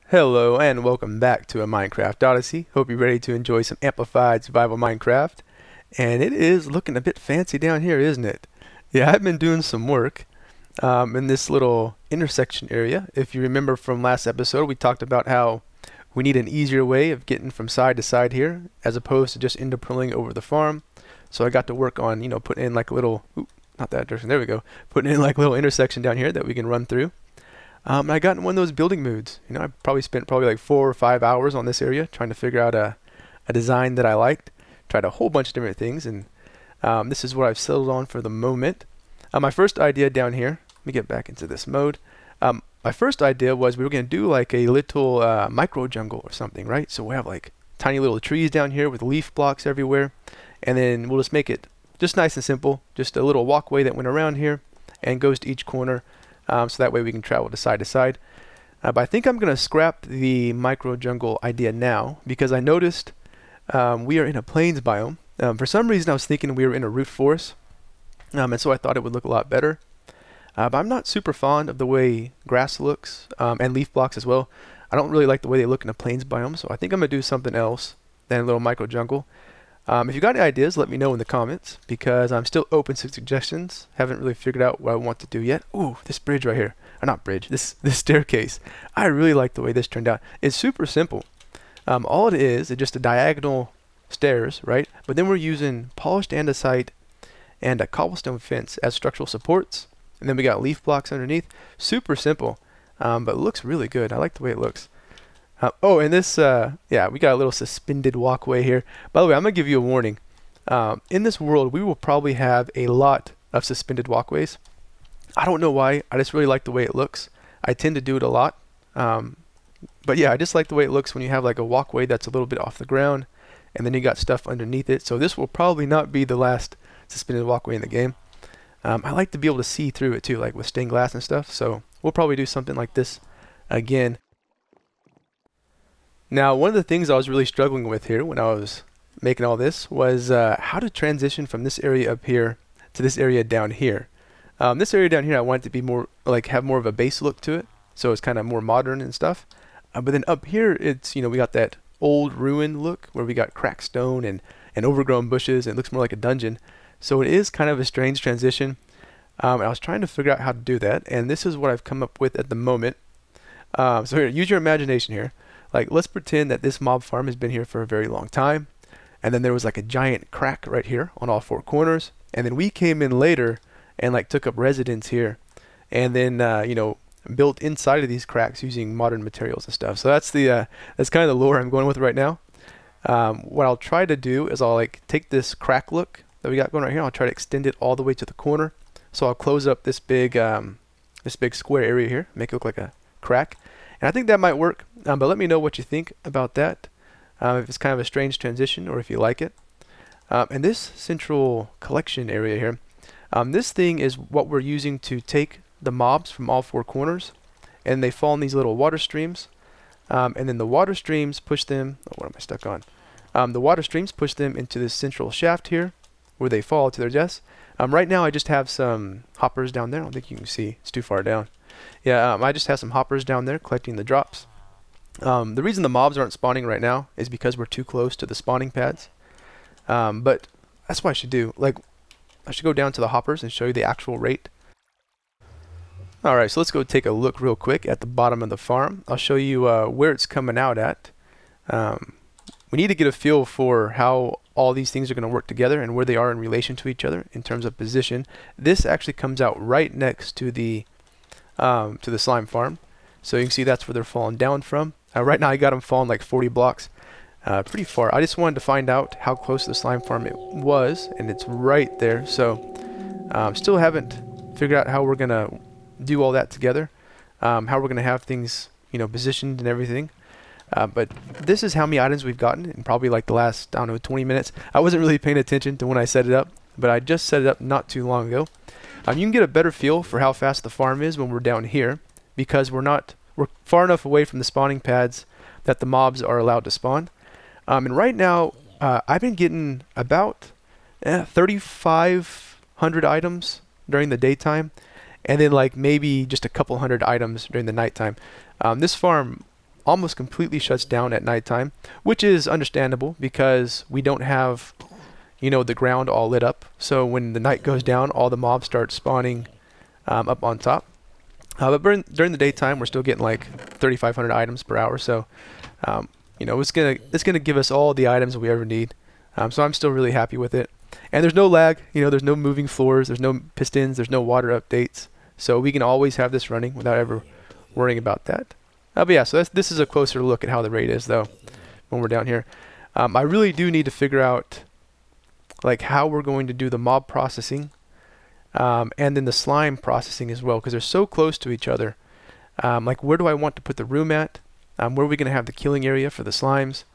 Hello and welcome back to a Minecraft Odyssey. Hope you're ready to enjoy some amplified survival Minecraft. And it is looking a bit fancy down here, isn't it? Yeah, I've been doing some work in this little intersection area. If you remember from last episode, we talked about how we need an easier way of getting from side to side here, as opposed to just interpolling over the farm. So I got to work on, putting in like a little, not that direction, there we go, putting in like a little intersection down here that we can run through. I got in one of those building moods. I probably spent like 4 or 5 hours on this area trying to figure out a design that I liked. Tried a whole bunch of different things, and this is what I've settled on for the moment. My first idea down here, let me get back into this mode. My first idea was we were going to do like a little micro jungle or something, right? So we have like tiny little trees down here with leaf blocks everywhere, and then we'll just make it just nice and simple. Just a little walkway that went around here and goes to each corner. So that way we can travel to side. But I think I'm going to scrap the micro jungle idea now because I noticed we are in a plains biome. For some reason I was thinking we were in a root forest, and so I thought it would look a lot better. But I'm not super fond of the way grass looks, and leaf blocks as well. I don't really like the way they look in a plains biome, so I think I'm going to do something else than a little micro jungle. If you got any ideas, let me know in the comments, because I'm still open to suggestions. Haven't really figured out what I want to do yet. Ooh, this bridge right here. Or not bridge, this staircase. I really like the way this turned out. It's super simple. All it is just a diagonal stairs, right? But then we're using polished andesite and a cobblestone fence as structural supports. And then we got leaf blocks underneath. Super simple, but it looks really good. I like the way it looks. Oh, and this, yeah, we got a little suspended walkway here. By the way, I'm going to give you a warning. In this world, we will probably have a lot of suspended walkways. I don't know why. I just really like the way it looks. I tend to do it a lot. But yeah, I just like the way it looks when you have like a walkway that's a little bit off the ground, and then you got stuff underneath it. So this will probably not be the last suspended walkway in the game. I like to be able to see through it too, like with stained glass and stuff. So we'll probably do something like this again. Now, one of the things I was really struggling with here when I was making all this was how to transition from this area up here to this area down here. This area down here, I want it to be more like have more of a base look to it, so it's kind of more modern and stuff. But then up here, it's we got that old ruin look where we got cracked stone and overgrown bushes, and it looks more like a dungeon. So it is kind of a strange transition. I was trying to figure out how to do that, and this is what I've come up with at the moment. So here, use your imagination here. Like, let's pretend that this mob farm has been here for a very long time, and then there was like a giant crack right here on all 4 corners, and then we came in later and like took up residence here, and then built inside of these cracks using modern materials and stuff. So that's the that's kind of the lore I'm going with right now. What I'll try to do is I'll like take this crack look that we got going right here. I'll try to extend it all the way to the corner. So I'll close up this big square area here, make it look like a crack. And I think that might work, but let me know what you think about that, if it's kind of a strange transition or if you like it. And this central collection area here, this thing is what we're using to take the mobs from all 4 corners, and they fall in these little water streams, and then the water streams push them, oh, what am I stuck on? The water streams push them into this central shaft here, where they fall to their deaths. Right now I just have some hoppers down there. I don't think you can see, it's too far down. Yeah, I just have some hoppers down there collecting the drops. The reason the mobs aren't spawning right now is because we're too close to the spawning pads. But that's what I should do. Like, I should go down to the hoppers and show you the actual rate. Alright, so let's go take a look real quick at the bottom of the farm. I'll show you where it's coming out at. We need to get a feel for how all these things are going to work together and where they are in relation to each other in terms of position. This actually comes out right next to the slime farm, so you can see that's where they're falling down from. Right now I got them falling like 40 blocks, pretty far. I just wanted to find out how close to the slime farm it was, and it's right there. So still haven't figured out how we're gonna do all that together, how we're gonna have things positioned and everything. But this is how many items we've gotten in probably like the last, I don't know, 20 minutes. I wasn't really paying attention to when I set it up, but I just set it up not too long ago. You can get a better feel for how fast the farm is when we're down here, because we're far enough away from the spawning pads that the mobs are allowed to spawn. And right now I've been getting about 3,500 items during the daytime, and then like maybe just a couple hundred items during the nighttime. This farm almost completely shuts down at nighttime, which is understandable because we don't have, you know, the ground all lit up. So when the night goes down, all the mobs start spawning up on top. But during the daytime, we're still getting like 3,500 items per hour. So, you know, it's gonna give us all the items we ever need. So I'm still really happy with it. And there's no lag. You know, there's no moving floors. There's no pistons. There's no water updates. So we can always have this running without ever worrying about that. But yeah, so this is a closer look at how the raid is though when we're down here. I really do need to figure out like how we're going to do the mob processing. And then the slime processing as well, because they're so close to each other. Like, where do I want to put the room at? Where are we going to have the killing area for the slimes?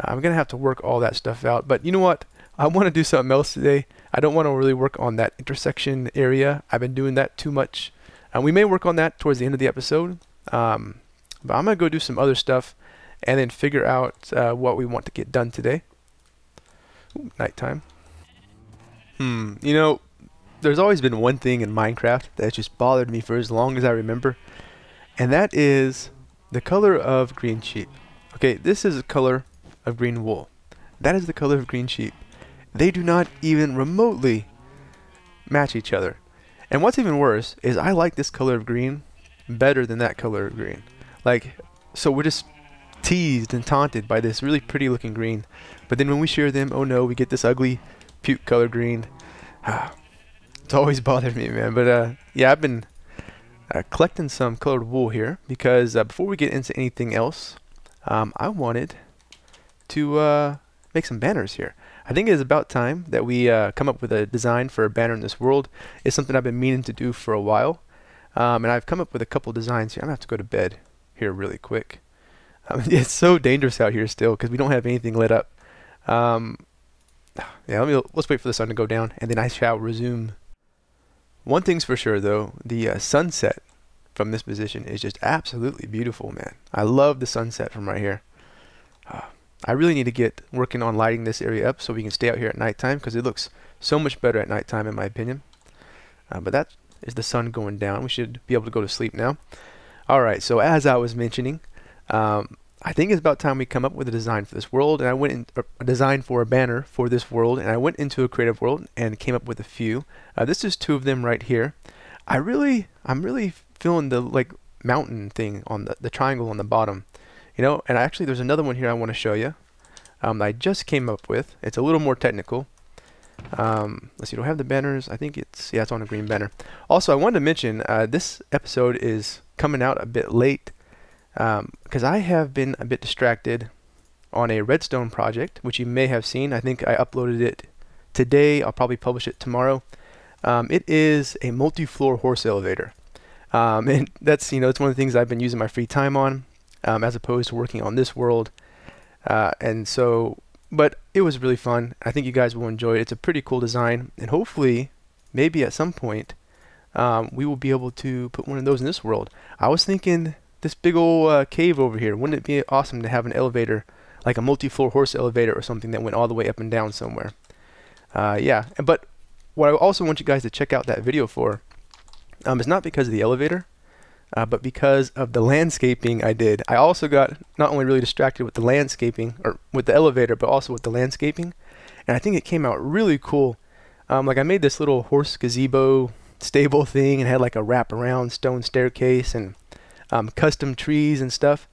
I'm going to have to work all that stuff out. But you know what? I want to do something else today. I don't want to really work on that intersection area. I've been doing that too much. We may work on that towards the end of the episode. But I'm going to go do some other stuff and then figure out what we want to get done today. Ooh, nighttime. You know, there's always been one thing in Minecraft that just bothered me for as long as I remember, and that is the color of green sheep. Okay, this is the color of green wool. That is the color of green sheep. They do not even remotely match each other. And what's even worse is I like this color of green better than that color of green. Like, so we're just teased and taunted by this really pretty looking green, but then when we share them, oh no, we get this ugly puke color green. It's always bothered me, man. But yeah, I've been collecting some colored wool here because before we get into anything else, I wanted to make some banners here. I think it is about time that we come up with a design for a banner in this world. It's something I've been meaning to do for a while, and I've come up with a couple designs here. I'm gonna have to go to bed here really quick. It's so dangerous out here still because we don't have anything lit up. Yeah, let's wait for the sun to go down, and then I shall resume. One thing's for sure though, the sunset from this position is just absolutely beautiful, man. I love the sunset from right here. I really need to get working on lighting this area up so we can stay out here at nighttime because it looks so much better at nighttime in my opinion. But that is the sun going down. We should be able to go to sleep now. Alright, so as I was mentioning, I think it's about time we come up with a design for this world, and I went in a design for a banner for this world, and I went into a creative world and came up with a few. This is two of them right here. I'm really feeling the like mountain thing on the triangle on the bottom, you know. And actually, there's another one here I want to show you. I just came up with. It's a little more technical. Let's see. Do I have the banners? I think it's on a green banner. Also, I wanted to mention this episode is coming out a bit late. Because I have been a bit distracted on a redstone project, which you may have seen. I think I uploaded it today. I'll probably publish it tomorrow. It is a multi-floor horse elevator. And that's, you know, it's one of the things I've been using my free time on, as opposed to working on this world. And so, but it was really fun. I think you guys will enjoy it. It's a pretty cool design, and hopefully, maybe at some point, we will be able to put one of those in this world. I was thinking, this big old cave over here, wouldn't it be awesome to have an elevator, like a multi-floor horse elevator or something that went all the way up and down somewhere? Yeah, but what I also want you guys to check out that video for is not because of the elevator, but because of the landscaping I did. I also got not only really distracted with the landscaping, or with the elevator, but also with the landscaping, and I think it came out really cool. Like I made this little horse gazebo stable thing and had like a wraparound stone staircase and custom trees and stuff,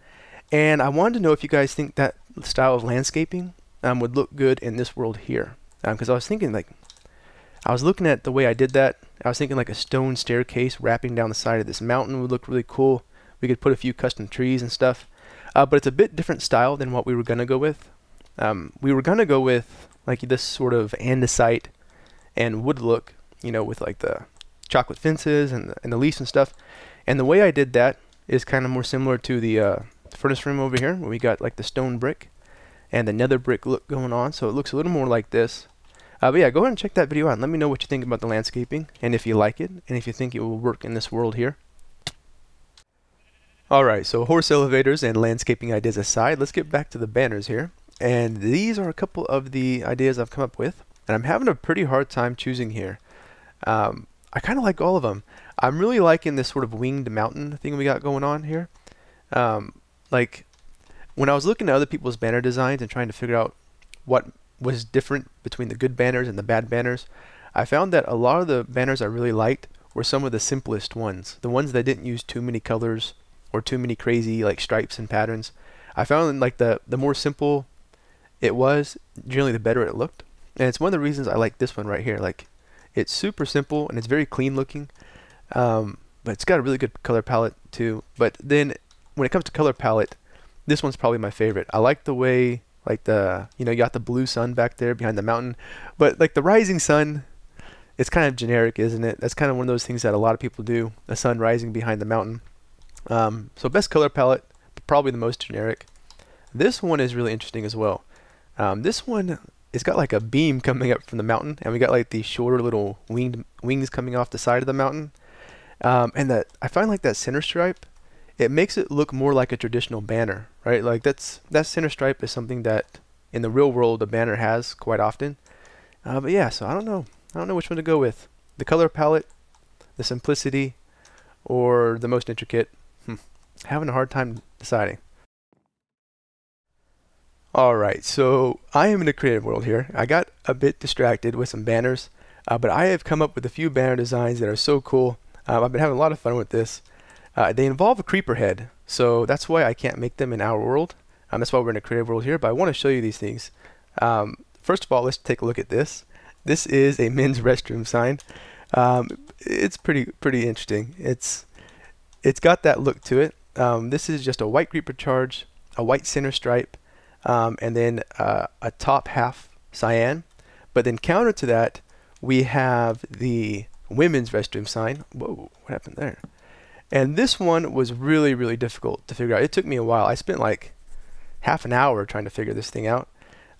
and I wanted to know if you guys think that style of landscaping would look good in this world here, because I was thinking, like, I was looking at the way I did that, I was thinking like a stone staircase wrapping down the side of this mountain would look really cool. We could put a few custom trees and stuff, but it's a bit different style than what we were gonna go with. We were gonna go with like this sort of andesite and wood look, you know, with like the chocolate fences and the leaves and stuff, and the way I did that is kind of more similar to the furnace room over here, where we got like the stone brick and the nether brick look going on, so it looks a little more like this. But yeah, go ahead and check that video out and let me know what you think about the landscaping, and if you like it, and if you think it will work in this world here. Alright, so horse elevators and landscaping ideas aside, let's get back to the banners here. And these are a couple of the ideas I've come up with, and I'm having a pretty hard time choosing here. I kind of like all of them. I'm really liking this sort of winged mountain thing we got going on here. Let's like when I was looking at other people's banner designs and trying to figure out what was different between the good banners and the bad banners, I found that a lot of the banners I really liked were some of the simplest ones, the ones that didn't use too many colors or too many crazy like stripes and patterns. I found like the more simple it was, generally the better it looked. And it's one of the reasons I like this one right here. Like, it's super simple and it's very clean looking, but it's got a really good color palette too. But then when it comes to color palette, this one's probably my favorite. I like the way, like you got the blue sun back there behind the mountain, but like the rising sun, it's kind of generic, isn't it? That's kind of one of those things that a lot of people do, a sun rising behind the mountain. So best color palette, but probably the most generic. This one is really interesting as well. This one, it's got like a beam coming up from the mountain, and we got like these shorter little wings coming off the side of the mountain. And that I find like that center stripe, it makes it look more like a traditional banner, right? Like that center stripe is something that in the real world a banner has quite often. But yeah, so I don't know which one to go with. The color palette, the simplicity, or the most intricate. Having a hard time deciding. Alright, so I am in the creative world here. I got a bit distracted with some banners, but I have come up with a few banner designs that are so cool. I've been having a lot of fun with this. They involve a creeper head, so that's why I can't make them in our world. That's why we're in a creative world here, but I want to show you these things. First of all, let's take a look at this. This is a men's restroom sign. It's pretty interesting. It's got that look to it. This is just a white creeper charge, a white center stripe, and then a top half cyan. But then counter to that, we have the women's restroom sign. Whoa, what happened there? And this one was really difficult to figure out. It took me a while. I spent like half an hour trying to figure this thing out.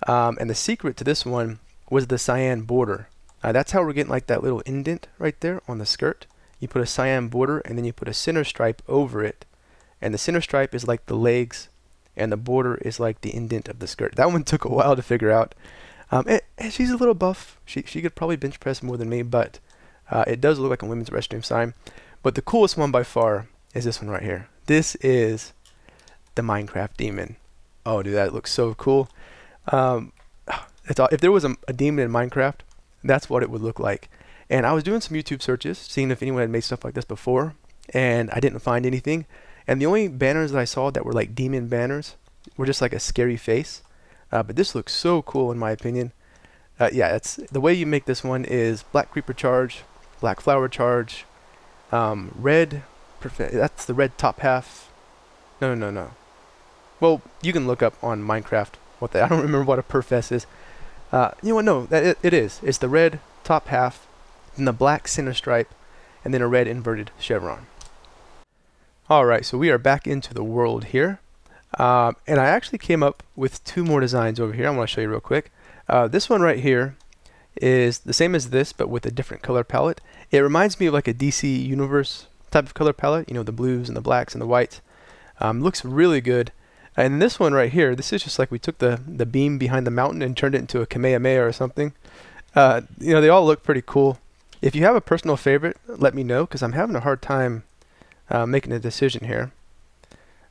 And the secret to this one was the cyan border. That's how we're getting like that little indent right there on the skirt. You put a cyan border and then you put a center stripe over it. And the center stripe is like the legs and the border is like the indent of the skirt. That one took a while to figure out. And she's a little buff. She could probably bench press more than me, but it does look like a women's restroom sign. But the coolest one by far is this one right here. This is the Minecraft demon. Oh, dude, that looks so cool. If there was a demon in Minecraft, that's what it would look like. And I was doing some YouTube searches, seeing if anyone had made stuff like this before, and I didn't find anything. And the only banners that I saw that were like demon banners were just like a scary face. But this looks so cool in my opinion. Yeah, the way you make this one is black creeper charge, black flower charge, red, that's the red top half. No. Well, you can look up on Minecraft what I don't remember what a perfess is. You know what? No, it is. It's the red top half, then the black center stripe, and then a red inverted chevron. Alright, so we are back into the world here. And I actually came up with two more designs over here. I want to show you real quick. This one right here is the same as this, but with a different color palette. It reminds me of like a DC Universe type of color palette, you know, the blues and the blacks and the whites. Looks really good. And this one right here, this is just like we took the beam behind the mountain and turned it into a Kamehameha or something. You know, they all look pretty cool. If you have a personal favorite, let me know, because I'm having a hard time making a decision here.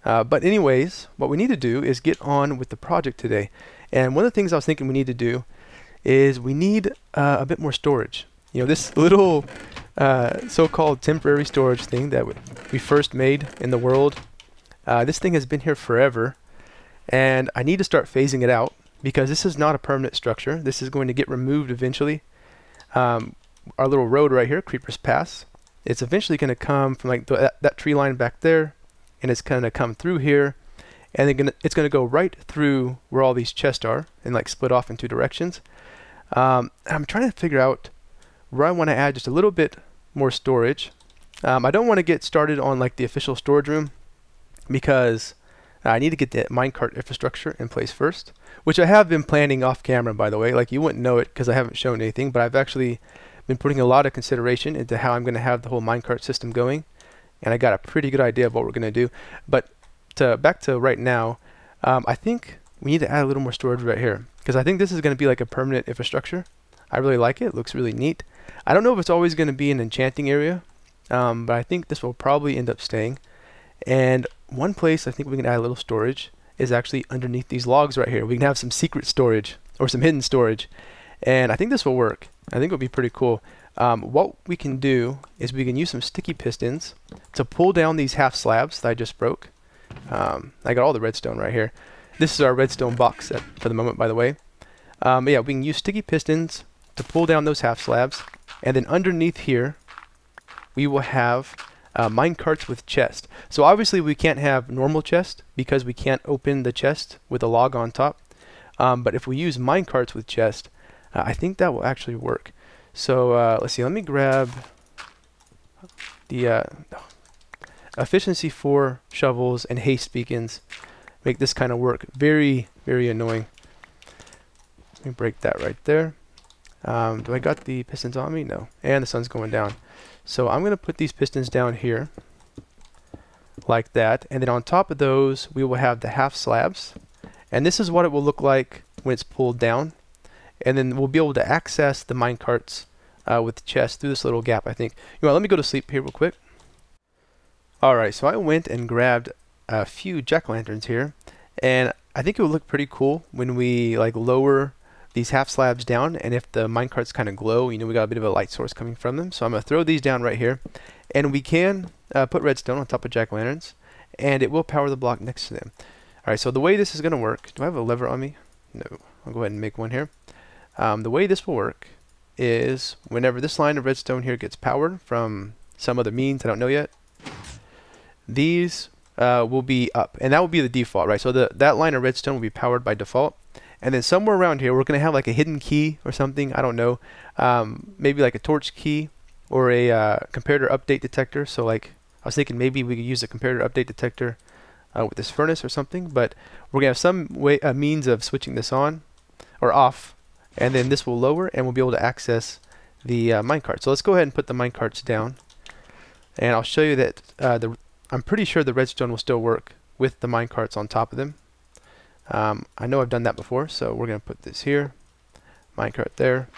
But anyways, what we need to do is get on with the project today. And one of the things I was thinking we need to do is we need a bit more storage. You know, this little so-called temporary storage thing that we first made in the world, this thing has been here forever, and I need to start phasing it out because this is not a permanent structure. This is going to get removed eventually. Our little road right here, Creeper's Pass, it's eventually going to come from like that tree line back there, and it's going to come through here, and it's going to go right through where all these chests are and like split off in two directions. I'm trying to figure out where I want to add just a little bit more storage. I don't want to get started on like the official storage room because I need to get the minecart infrastructure in place first, which I have been planning off camera, by the way. Like, you wouldn't know it because I haven't shown anything, but I've actually been putting a lot of consideration into how I'm going to have the whole minecart system going, and I got a pretty good idea of what we're going to do. But back to right now, I think we need to add a little more storage right here because I think this is going to be like a permanent infrastructure. I really like it. It looks really neat. I don't know if it's always going to be an enchanting area, but I think this will probably end up staying. And one place I think we can add a little storage is actually underneath these logs right here. We can have some secret storage or some hidden storage, and I think this will work. I think it'll be pretty cool. What we can do is we can use some sticky pistons to pull down these half slabs that I just broke. I got all the redstone right here. This is our redstone box set for the moment, by the way. But yeah, we can use sticky pistons to pull down those half slabs, and then underneath here we will have mine carts with chest. So obviously we can't have normal chest because we can't open the chest with a log on top. But if we use mine carts with chest, I think that will actually work. So let's see, let me grab the efficiency 4 shovels and haste beacons. Make this kind of work. Very, very annoying. Let me break that right there. Do I got the pistons on me? No. And the sun's going down. So I'm going to put these pistons down here like that, and then on top of those we will have the half slabs, and this is what it will look like when it's pulled down, and then we'll be able to access the mine carts with chests through this little gap, I think. You know, let me go to sleep here real quick. Alright, so I went and grabbed a few jack-o'-lanterns here, and I think it would look pretty cool when we like lower these half slabs down, and if the minecarts kind of glow, you know, we got a bit of a light source coming from them. So I'm going to throw these down right here, and we can put redstone on top of jack-o'-lanterns, and it will power the block next to them. Alright, so the way this is going to work, do I have a lever on me? No. I'll go ahead and make one here. The way this will work is whenever this line of redstone here gets powered from some other means, I don't know yet, these will be up, and that will be the default, right? So that line of redstone will be powered by default. And then somewhere around here, we're going to have like a hidden key or something. I don't know. Maybe like a torch key or a comparator update detector. So like I was thinking maybe we could use a comparator update detector with this furnace or something. But we're going to have some way, means of switching this on or off. And then this will lower, and we'll be able to access the minecart. So let's go ahead and put the minecarts down. And I'll show you that I'm pretty sure the redstone will still work with the minecarts on top of them. I know I've done that before, so we're going to put this here, minecart there,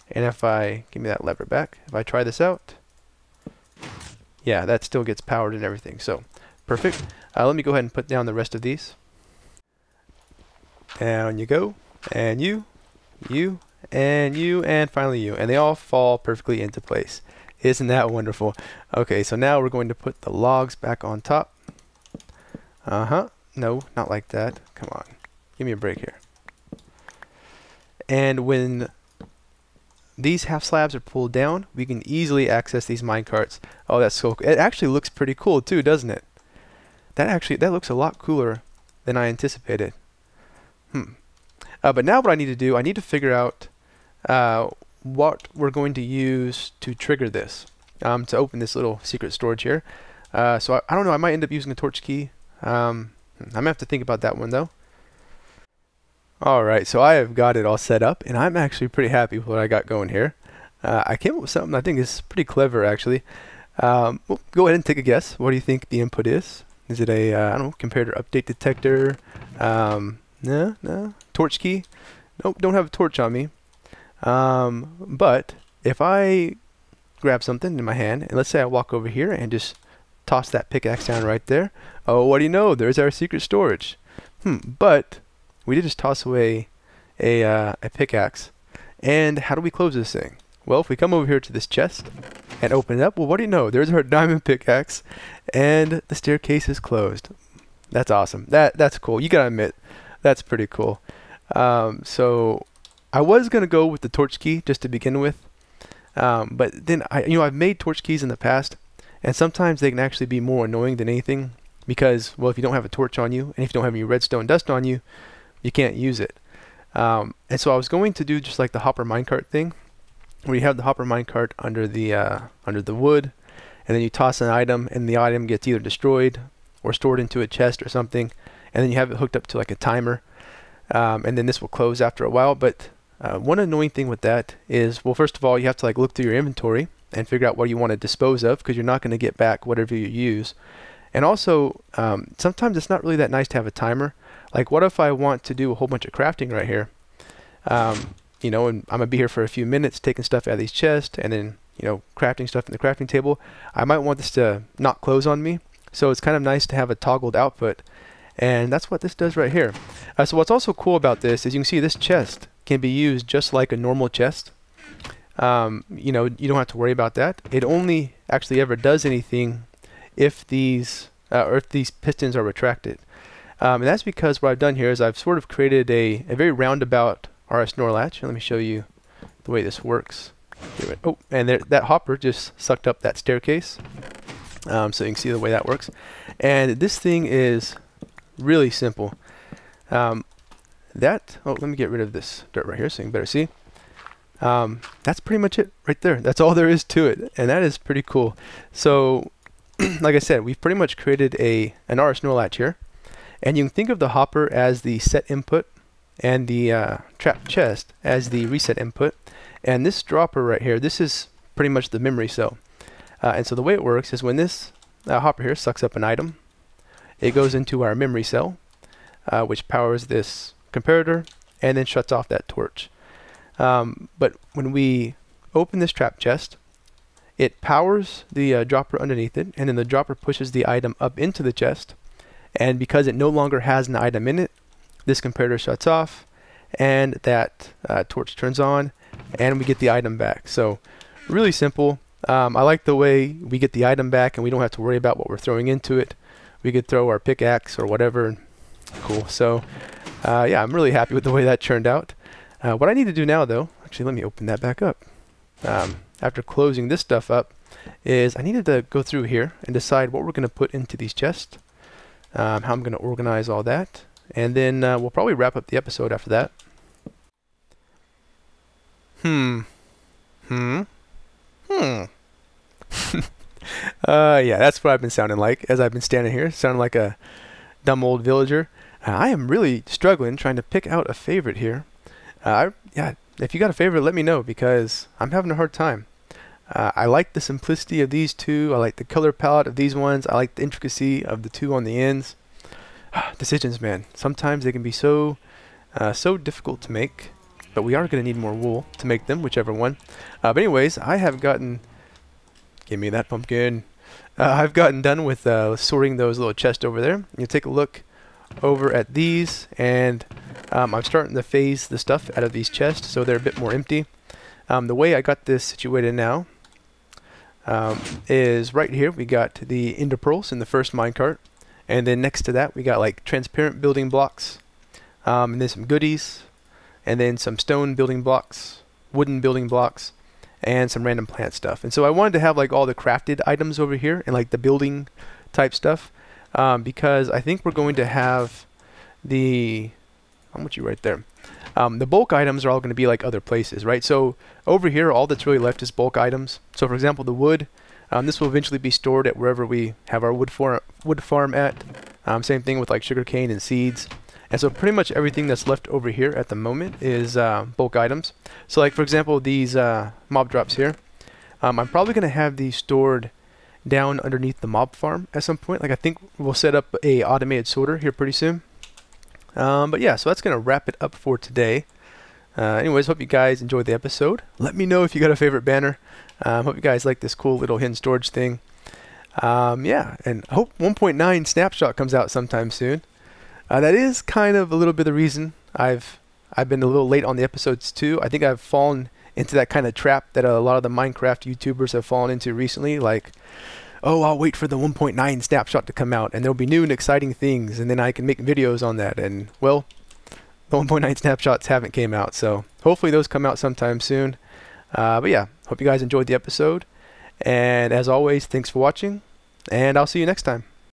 and if I, give me that lever back, if I try this out, yeah, that still gets powered and everything, so perfect. Let me go ahead and put down the rest of these. Down you go, and you, and finally you, and they all fall perfectly into place. Isn't that wonderful? Okay, so now we're going to put the logs back on top. No, not like that. Come on. Give me a break here. And when these half slabs are pulled down, we can easily access these minecarts. Oh, that's so cool. It actually looks pretty cool too, doesn't it? That looks a lot cooler than I anticipated. But now what I need to do, I need to figure out what we're going to use to trigger this, to open this little secret storage here. So I don't know, I might end up using a torch key. I'm going to have to think about that one though. Alright, so I have got it all set up, and I'm actually pretty happy with what I got going here. I came up with something I think is pretty clever actually. Well, go ahead and take a guess. What do you think the input is? Is it a, I don't know, comparator update detector? No. Torch key? Nope, don't have a torch on me. But if I grab something in my hand, and let's say I walk over here and just toss that pickaxe down right there. Oh, what do you know? There's our secret storage. But we did just toss away a pickaxe. And how do we close this thing? Well, if we come over here to this chest and open it up, well, what do you know? There's our diamond pickaxe, and the staircase is closed. That's awesome. That's cool. You gotta admit, that's pretty cool. So I was gonna go with the torch key just to begin with, but then I've made torch keys in the past, and sometimes they can actually be more annoying than anything because, well, if you don't have a torch on you and if you don't have any redstone dust on you, you can't use it. And so I was going to do just like the hopper minecart thing, where you have the hopper minecart under the wood, and then you toss an item, and the item gets either destroyed or stored into a chest or something, and then you have it hooked up to like a timer, and then this will close after a while. But one annoying thing with that is, well, first of all, you have to like look through your inventory and figure out what you want to dispose of, because you're not going to get back whatever you use. And also, sometimes it's not really that nice to have a timer. Like, what if I want to do a whole bunch of crafting right here? You know, and I'm gonna be here for a few minutes taking stuff out of these chests, and then, you know, crafting stuff in the crafting table. I might want this to not close on me, So it's kind of nice to have a toggled output. And that's what this does right here. So what's also cool about this is you can see this chest can be used just like a normal chest. You know, you don't have to worry about that. It only actually ever does anything if these pistons are retracted. And that's because what I've done here is I've sort of created a very roundabout RS NOR latch. Let me show you the way this works. Oh, and there, that hopper just sucked up that staircase. So you can see the way that works. And this thing is really simple. Oh, let me get rid of this dirt right here so you can better see. That's pretty much it right there. That's all there is to it, and that is pretty cool. So like I said, we've pretty much created an RS NOR latch here, and you can think of the hopper as the set input and the trap chest as the reset input, and this dropper right here, this is pretty much the memory cell. And so the way it works is when this hopper here sucks up an item, it goes into our memory cell, which powers this comparator and then shuts off that torch. But when we open this trap chest, it powers the dropper underneath it, and then the dropper pushes the item up into the chest, and because it no longer has an item in it, this comparator shuts off and that torch turns on and we get the item back. So really simple. I like the way we get the item back and we don't have to worry about what we're throwing into it. We could throw our pickaxe or whatever. Cool. So yeah, I'm really happy with the way that turned out. What I need to do now though, actually let me open that back up. After closing this stuff up, is I needed to go through here and decide what we're going to put into these chests, how I'm going to organize all that, and then we'll probably wrap up the episode after that. Yeah, that's what I've been sounding like as I've been standing here, sounding like a dumb old villager. I am really struggling trying to pick out a favorite here. Yeah, if you got a favorite, let me know, because I'm having a hard time. I like the simplicity of these two. I like the color palette of these ones. I like the intricacy of the two on the ends. Decisions, man. Sometimes they can be so difficult to make, but we are going to need more wool to make them, whichever one. But anyways, I have gotten... Give me that pumpkin. I've gotten done with sorting those little chests over there. You take a look over at these, and I'm starting to phase the stuff out of these chests so they're a bit more empty. The way I got this situated now is right here. We got the ender pearls in the first minecart, and then next to that we got like transparent building blocks, and then some goodies, and then some stone building blocks, wooden building blocks, and some random plant stuff. And so I wanted to have like all the crafted items over here and like the building type stuff, because I think we're going to have the... How much you right there? The bulk items are all going to be like other places, right? So over here, all that's really left is bulk items. So for example, the wood, this will eventually be stored at wherever we have our wood farm at. Same thing with like sugarcane and seeds. And so pretty much everything that's left over here at the moment is bulk items. So like for example, these mob drops here, I'm probably going to have these stored down underneath the mob farm at some point. Like I think we'll set up a automated sorter here pretty soon. But yeah, so that's going to wrap it up for today. Anyways, hope you guys enjoyed the episode. Let me know if you got a favorite banner. Hope you guys like this cool little hidden storage thing. Yeah, and I hope 1.9 snapshot comes out sometime soon. That is kind of a little bit of the reason I've been a little late on the episodes too. I think I've fallen into that kind of trap that a lot of the Minecraft YouTubers have fallen into recently, like, oh, I'll wait for the 1.9 snapshot to come out and there'll be new and exciting things and then I can make videos on that. And well, the 1.9 snapshots haven't came out, so hopefully those come out sometime soon. But yeah, hope you guys enjoyed the episode, and as always, thanks for watching, and I'll see you next time.